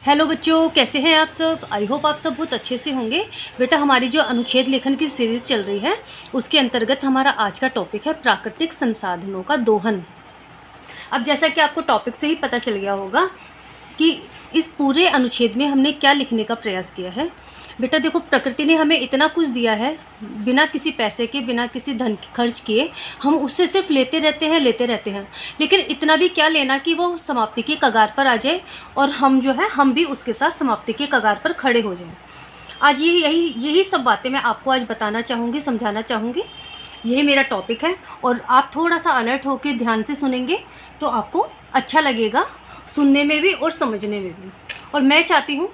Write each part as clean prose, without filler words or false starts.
Hello बच्चों, कैसे हैं आप सब। आई होप आप सब बहुत अच्छे से होंगे। बेटा, हमारी जो अनुच्छेद लेखन की सीरीज़ चल रही है उसके अंतर्गत हमारा आज का टॉपिक है प्राकृतिक संसाधनों का दोहन। अब जैसा कि आपको टॉपिक से ही पता चल गया होगा कि इस पूरे अनुच्छेद में हमने क्या लिखने का प्रयास किया है। बेटा देखो, प्रकृति ने हमें इतना कुछ दिया है, बिना किसी पैसे के, बिना किसी धन खर्च किए हम उससे सिर्फ लेते रहते हैं। लेकिन इतना भी क्या लेना कि वो समाप्ति की कगार पर आ जाए और हम भी उसके साथ समाप्ति के कगार पर खड़े हो जाएं। आज यही सब बातें मैं आपको आज बताना चाहूँगी, समझाना चाहूँगी। यही मेरा टॉपिक है और आप थोड़ा सा अलर्ट होकर ध्यान से सुनेंगे तो आपको अच्छा लगेगा, सुनने में भी और समझने में भी। और मैं चाहती हूँ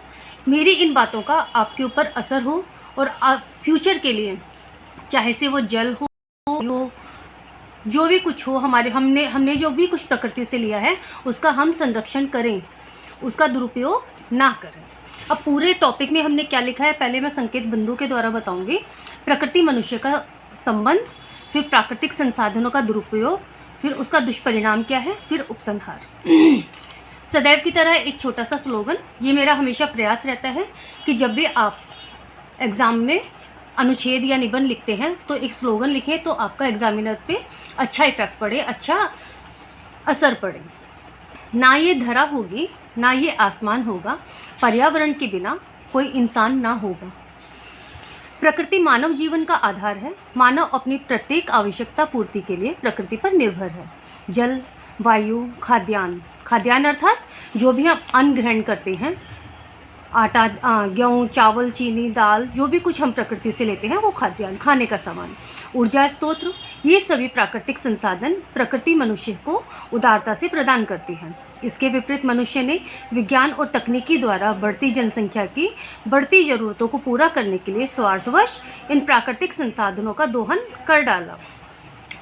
मेरी इन बातों का आपके ऊपर असर हो और आप फ्यूचर के लिए, चाहे से वो जल हो, जो भी कुछ हो, हमने जो भी कुछ प्रकृति से लिया है उसका हम संरक्षण करें, उसका दुरुपयोग ना करें। अब पूरे टॉपिक में हमने क्या लिखा है, पहले मैं संकेत बिंदु के द्वारा बताऊंगी। प्रकृति मनुष्य का संबंध, फिर प्राकृतिक संसाधनों का दुरुपयोग, फिर उसका दुष्परिणाम क्या है, फिर उपसंहार। सदैव की तरह एक छोटा सा स्लोगन, ये मेरा हमेशा प्रयास रहता है कि जब भी आप एग्ज़ाम में अनुच्छेद या निबंध लिखते हैं तो एक स्लोगन लिखें तो आपका एग्जामिनर पे अच्छा इफेक्ट पड़े, अच्छा असर पड़े। ना ये धरा होगी, ना ये आसमान होगा, पर्यावरण के बिना कोई इंसान ना होगा। प्रकृति मानव जीवन का आधार है। मानव अपनी प्रत्येक आवश्यकता पूर्ति के लिए प्रकृति पर निर्भर है। जल, वायु, खाद्यान्न अर्थात जो भी हम अन्न ग्रहण करते हैं, आटा, गेहूँ, चावल, चीनी, दाल, जो भी कुछ हम प्रकृति से लेते हैं वो खाद्यान्न, खाने का सामान, ऊर्जा स्रोत, ये सभी प्राकृतिक संसाधन प्रकृति मनुष्य को उदारता से प्रदान करती है। इसके विपरीत मनुष्य ने विज्ञान और तकनीकी द्वारा बढ़ती जनसंख्या की बढ़ती ज़रूरतों को पूरा करने के लिए स्वार्थवश इन प्राकृतिक संसाधनों का दोहन कर डाला।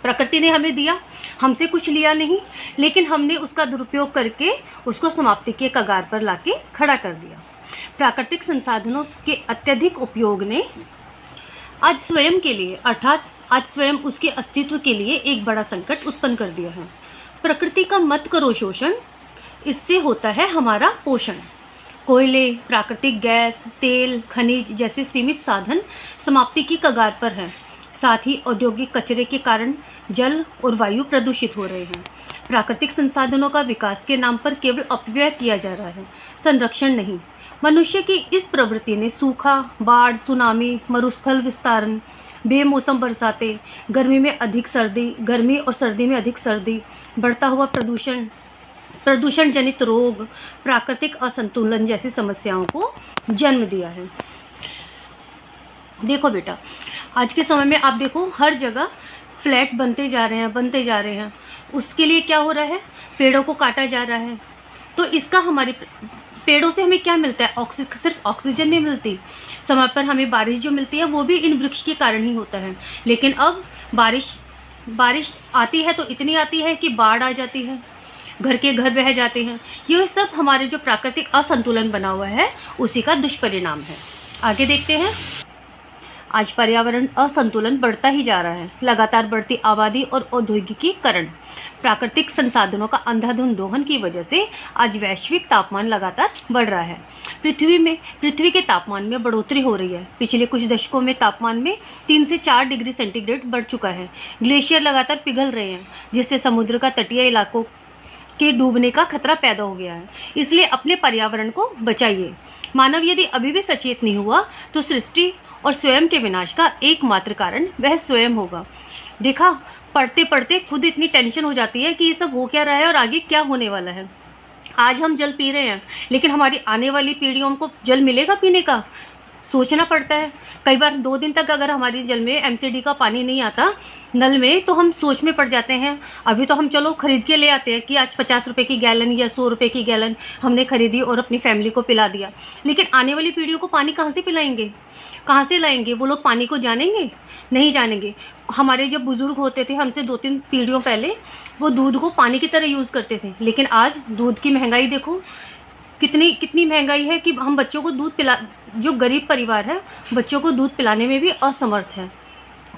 प्रकृति ने हमें दिया, हमसे कुछ लिया नहीं, लेकिन हमने उसका दुरुपयोग करके उसको समाप्ति के कगार पर लाके खड़ा कर दिया। प्राकृतिक संसाधनों के अत्यधिक उपयोग ने आज स्वयं के लिए, अर्थात आज स्वयं उसके अस्तित्व के लिए एक बड़ा संकट उत्पन्न कर दिया है। प्रकृति का मत करो शोषण, इससे होता है हमारा पोषण। कोयले, प्राकृतिक गैस, तेल, खनिज जैसे सीमित साधन समाप्ति की कगार पर हैं। साथ ही औद्योगिक कचरे के कारण जल और वायु प्रदूषित हो रहे हैं। प्राकृतिक संसाधनों का विकास के नाम पर केवल अपव्यय किया जा रहा है, संरक्षण नहीं। मनुष्य की इस प्रवृत्ति ने सूखा, बाढ़, सुनामी, मरुस्थल विस्तारण, बेमौसम बरसातें, गर्मी और सर्दी में अधिक सर्दी, बढ़ता हुआ प्रदूषण जनित रोग, प्राकृतिक असंतुलन जैसी समस्याओं को जन्म दिया है। देखो बेटा, आज के समय में आप देखो हर जगह फ्लैट बनते जा रहे हैं। उसके लिए क्या हो रहा है, पेड़ों को काटा जा रहा है। तो इसका हमारे पेड़ों से हमें क्या मिलता है, सिर्फ ऑक्सीजन नहीं मिलती। समय पर हमें बारिश जो मिलती है वो भी इन वृक्ष के कारण ही होता है। लेकिन अब बारिश आती है तो इतनी आती है कि बाढ़ आ जाती है, घर के घर बह जाते हैं। ये सब हमारे जो प्राकृतिक असंतुलन बना हुआ है उसी का दुष्परिणाम है। आगे देखते हैं। आज पर्यावरण असंतुलन बढ़ता ही जा रहा है। लगातार बढ़ती आबादी और औद्योगिकीकरण, प्राकृतिक संसाधनों का अंधाधुंध दोहन की वजह से आज वैश्विक तापमान लगातार बढ़ रहा है। पृथ्वी के तापमान में बढ़ोतरी हो रही है। पिछले कुछ दशकों में तापमान में 3 से 4 डिग्री सेंटीग्रेड बढ़ चुका है। ग्लेशियर लगातार पिघल रहे हैं, जिससे समुद्र का तटीय इलाकों के डूबने का खतरा पैदा हो गया है। इसलिए अपने पर्यावरण को बचाइए। मानव यदि अभी भी सचेत नहीं हुआ तो सृष्टि और स्वयं के विनाश का एकमात्र कारण वह स्वयं होगा। देखा, पढ़ते पढ़ते खुद इतनी टेंशन हो जाती है कि ये सब हो क्या रहा है और आगे क्या होने वाला है। आज हम जल पी रहे हैं, लेकिन हमारी आने वाली पीढ़ियों को जल मिलेगा पीने का, सोचना पड़ता है। कई बार 2 दिन तक अगर हमारी जल में एमसीडी का पानी नहीं आता नल में तो हम सोच में पड़ जाते हैं। अभी तो हम चलो ख़रीद के ले आते हैं कि आज 50 रुपये की गैलन या 100 रुपये की गैलन हमने ख़रीदी और अपनी फैमिली को पिला दिया। लेकिन आने वाली पीढ़ियों को पानी कहाँ से पिलाएंगे, कहाँ से लाएंगे? वो लोग पानी को जानेंगे? नहीं जानेंगे। हमारे जब बुज़ुर्ग होते थे हमसे 2-3 पीढ़ियों पहले, वो दूध को पानी की तरह यूज़ करते थे। लेकिन आज दूध की महंगाई देखो, कितनी महंगाई है कि हम बच्चों को जो गरीब परिवार है बच्चों को दूध पिलाने में भी असमर्थ है।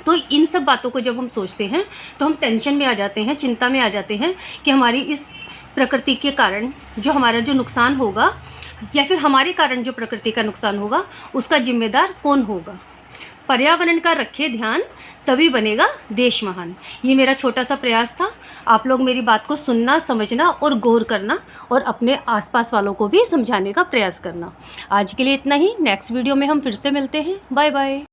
तो इन सब बातों को जब हम सोचते हैं तो हम टेंशन में आ जाते हैं, चिंता में आ जाते हैं कि हमारी इस प्रकृति के कारण जो हमारा जो नुकसान होगा या फिर हमारे कारण जो प्रकृति का नुकसान होगा उसका जिम्मेदार कौन होगा। पर्यावरण का रखे ध्यान, तभी बनेगा देश महान। ये मेरा छोटा सा प्रयास था। आप लोग मेरी बात को सुनना, समझना और गौर करना और अपने आसपास वालों को भी समझाने का प्रयास करना। आज के लिए इतना ही। नेक्स्ट वीडियो में हम फिर से मिलते हैं। Bye bye.